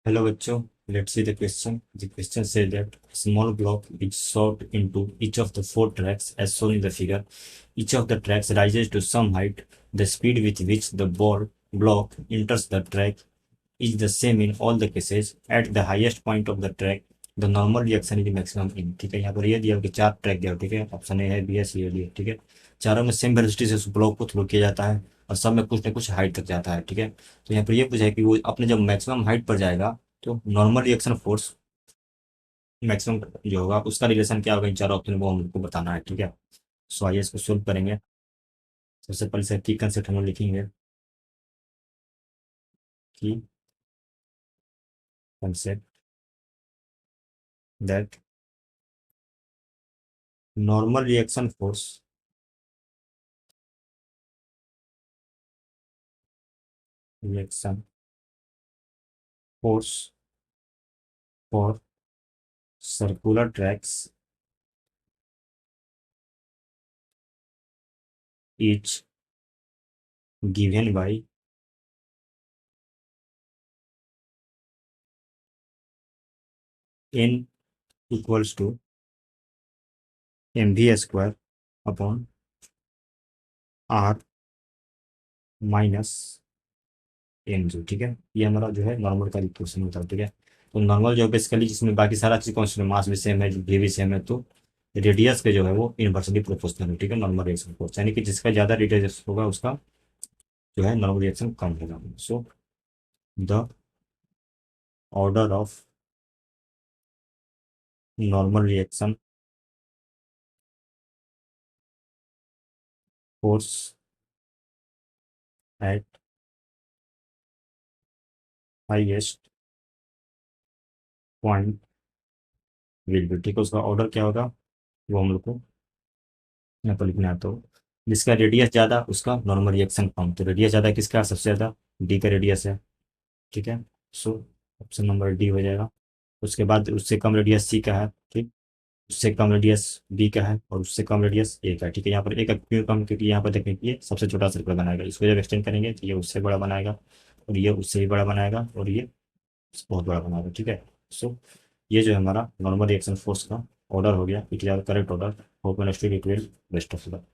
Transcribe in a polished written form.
Hello, bachcho. Let's see the question. The question says that a small block is shot into each of the four tracks as shown in the figure. Each of the tracks rises to some height. The speed with which the ball block enters the track is the same in all the cases. At the highest point of the track, the normal reaction is maximum in. ठीक है, यहाँ पर ये दिया कि चार track दिया, ठीक है, ऑप्शन ए है, बी है, सी है, डी है, ठीक है। चारों में सेम वेलोसिटी से उस ब्लॉक को थ्रो किया जाता है और सब में कुछ न कुछ हाइट तक जाता है, ठीक है। तो यहाँ पर ये पूछा है कि वो अपने जब मैक्सिमम हाइट पर जाएगा तो नॉर्मल रिएक्शन फोर्स मैक्सिमम जो होगा उसका रिलेशन क्या होगा इन चार ऑप्शन, वो हमको बताना है, ठीक है। सो आइए इसको सोल्व करेंगे। सबसे पहले से की कंसेप्ट हम लोग लिखेंगे कि concept that normal reaction force reaction force for circular tracks is given by n equals to mv square upon r minus m जो, ठीक है। ये हमारा जो है नॉर्मल का इक्वेशन होता है, ठीक है। तो नॉर्मल जो है बेसिकली जिसमें बाकी सारा चीज कॉन्स्टेंट, मास भी सेम है, भी सेम है, तो रेडियस के जो है वो इनवर्सली प्रोपोर्शनल है, ठीक है, नॉर्मल रिएक्शन फोर्स, यानी कि जिसका ज्यादा रेडियस होगा उसका जो है नॉर्मल रिएक्शन कम होगा। So the order of normal reaction force at highest point will be, ठीक है। उसका ऑर्डर क्या होगा वो हम लोग को यहाँ पर लिखना है। तो जिसका रेडियस ज़्यादा उसका नॉर्मल रिएक्शन कम, तो रेडियस ज़्यादा किसका, सबसे ज़्यादा डी का रेडियस है, ठीक है। सो ऑप्शन नंबर डी हो जाएगा। उसके बाद उससे कम रेडियस सी का है, ठीक। उससे कम रेडियस बी का है और उससे कम रेडियस ए का है, ठीक है। यहाँ पर एक क्यों कम, क्योंकि यहाँ पर देखें कि ये सबसे छोटा सर्कल बनाएगा, इसको जब एक्सटेंड करेंगे तो ये उससे बड़ा बनाएगा और ये उससे भी बड़ा बनाएगा और ये बहुत बड़ा बनाएगा, ठीक है। सो ये जो है हमारा नॉर्मल रिएक्शन फोर्स का ऑर्डर हो गया, it is our correct order. Hope understood it will best of luck.